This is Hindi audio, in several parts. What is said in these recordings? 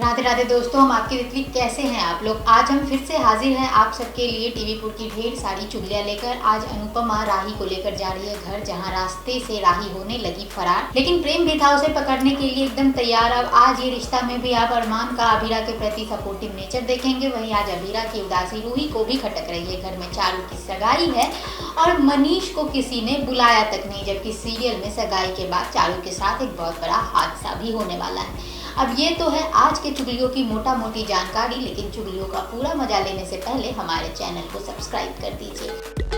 राधे राधे दोस्तों, हम आपके ऋत्विक। कैसे हैं आप लोग? आज हम फिर से हाजिर हैं आप सबके लिए टीवीपुर की ढेर सारी चुगलियां लेकर। आज अनुपमा राही को लेकर जा रही है घर, जहां रास्ते से राही होने लगी फरार, लेकिन प्रेम भी था उसे पकड़ने के लिए एकदम तैयार। अब आज ये रिश्ता में भी आप अरमान का अभीरा के प्रति सपोर्टिव नेचर देखेंगे। वहीं आज अभीरा की उदासी रूही को भी खटक रही है। घर में चारू की सगाई है और मनीष को किसी ने बुलाया तक नहीं, जबकि सीरियल में सगाई के बाद चारू के साथ एक बहुत बड़ा हादसा भी होने वाला है। अब ये तो है आज के चुगलियों की मोटा मोटी जानकारी, लेकिन चुगलियों का पूरा मजा लेने से पहले हमारे चैनल को सब्सक्राइब कर दीजिए।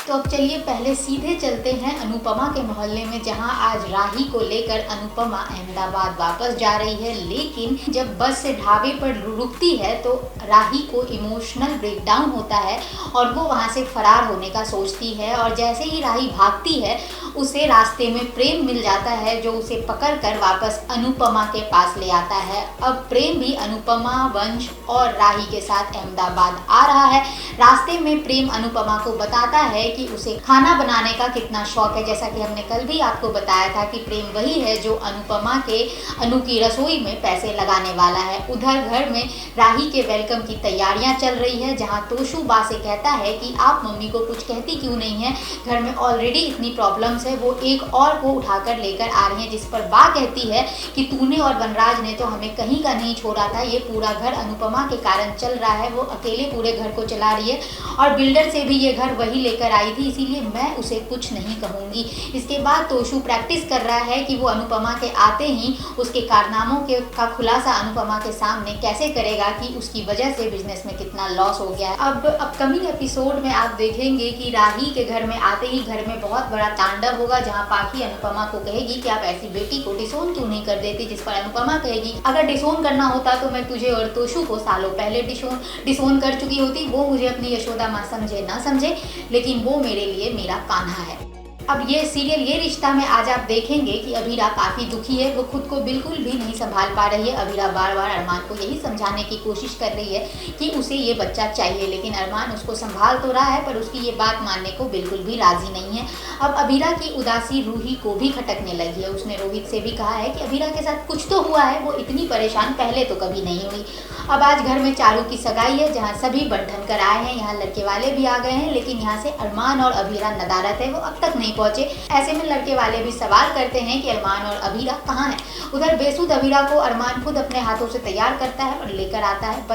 तो अब चलिए पहले सीधे चलते हैं अनुपमा के मोहल्ले में, जहां आज राही को लेकर अनुपमा अहमदाबाद वापस जा रही है। लेकिन जब बस से ढाबे पर रुकती है तो राही को इमोशनल ब्रेकडाउन होता है और वो वहां से फरार होने का सोचती है। और जैसे ही राही भागती है उसे रास्ते में प्रेम मिल जाता है, जो उसे पकड़कर वापस अनुपमा के पास ले आता है। अब प्रेम भी अनुपमा, वंश और राही के साथ अहमदाबाद आ रहा है। रास्ते में प्रेम अनुपमा को बताता है कि उसे खाना बनाने का कितना शौक है। जैसा कि हमने कल भी आपको बताया था कि प्रेम वही है जो अनुपमा के अनु की रसोई में पैसे लगाने वाला है। उधर घर में राही के वेलकम की तैयारियां चल रही है, जहां तोशु बा से कहता है कि आप मम्मी को कुछ कहती क्यों नहीं है, घर में ऑलरेडी इतनी प्रॉब्लम्स है। वो एक और को उठाकर लेकर आ रही है, जिस पर बा कहती है कि तूने और वनराज ने तो हमें कहीं का नहीं छोड़ा था, ये पूरा घर अनुपमा के कारण चल रहा है, वो अकेले पूरे घर को चला रही है और बिल्डर से भी ये घर वही लेकर आई थी, इसीलिए मैं उसे कुछ नहीं कहूँगी। इसके बाद तोशु प्रैक्टिस कर रहा है कि वो अनुपमा के आते ही उसके कारनामों का खुलासा अनुपमा के सामने कैसे करेगा कि उसकी वजह से बिजनेस में कितना लॉस हो गया है। अब अपकमिंग एपिसोड में आप देखेंगे कि राही के घर में आते ही घर में बहुत बड़ा तांडव होगा, जहां पाखी अनुपमा को कहेगी कि आप ऐसी बेटी को डिसोन क्यों नहीं कर देती, जिस पर अनुपमा कहेगी अगर डिसोन करना होता तो मैं तुझे और तोशु को सालों पहले डिसोन कर चुकी होती। वो मुझे अपनी यशोदा माँ समझे ना समझे, लेकिन वो मेरे लिए मेरा कान्हा है। अब ये सीरियल ये रिश्ता में आज आप देखेंगे कि अभीरा काफ़ी दुखी है, वो खुद को बिल्कुल भी नहीं संभाल पा रही है। अभीरा बार बार अरमान को यही समझाने की कोशिश कर रही है कि उसे ये बच्चा चाहिए, लेकिन अरमान उसको संभाल तो रहा है पर उसकी ये बात मानने को बिल्कुल भी राजी नहीं है। अब अभीरा की उदासी रूही को भी खटकने लगी है। उसने रोहित से भी कहा है कि अभीरा के साथ कुछ तो हुआ है, वो इतनी परेशान पहले तो कभी नहीं हुई। अब आज घर में चारू की सगाई है, जहाँ सभी बंधन कर आए हैं, यहाँ लड़के वाले भी आ गए हैं, लेकिन यहाँ से अरमान और अभीरा नदारत है, वो अब तक नहीं पहुंचे। ऐसे में लड़के वाले भी सवाल करते हैं कि अरमान और अभीरा कहाँ हैं। उधर बेसुध अभीरा को अरमान खुद अपने हाथों से तैयार करता है और लेकर आता है।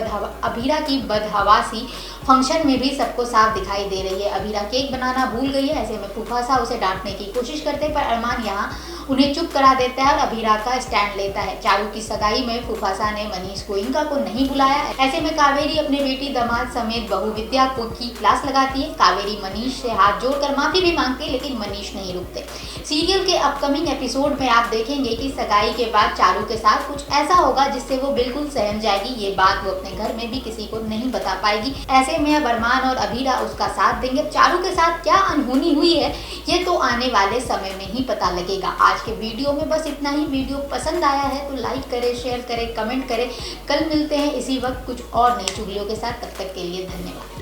अभीरा की बदहवासी फंक्शन में भी सबको साफ दिखाई दे रही है। अभीरा केक बनाना भूल गई है, ऐसे में फूफासा उसे डांटने की कोशिश करते हैं, पर अरमान यहाँ उन्हें चुप करा देता है और अभीरा का स्टैंड लेता है। चारू की सगाई में फूफासा ने मनीष गोइंका को नहीं बुलाया। ऐसे में कावेरी अपने बेटी दामाद समेत बहू विद्या को की क्लास लगाती है। कावेरी मनीष से हाथ जोड़कर माफी भी मांगती है, लेकिन मनीष नहीं रुकते। सीरियल के अपकमिंग एपिसोड में आप देखेंगे कि सगाई के बाद चारू के साथ कुछ ऐसा होगा जिससे वो बिल्कुल सहम जाएगी। ये बात वो अपने घर में भी किसी को नहीं बता पाएगी। ऐसे में अब अरमान और अभीरा उसका साथ देंगे। चारू के साथ क्या अनहोनी हुई है ये तो आने वाले समय में ही पता लगेगा। आज के वीडियो में बस इतना ही। वीडियो पसंद आया है तो लाइक करें, शेयर करें, कमेंट करें। कल मिलते हैं इसी वक्त कुछ और नई चुगलियों के साथ। तब तक के लिए धन्यवाद।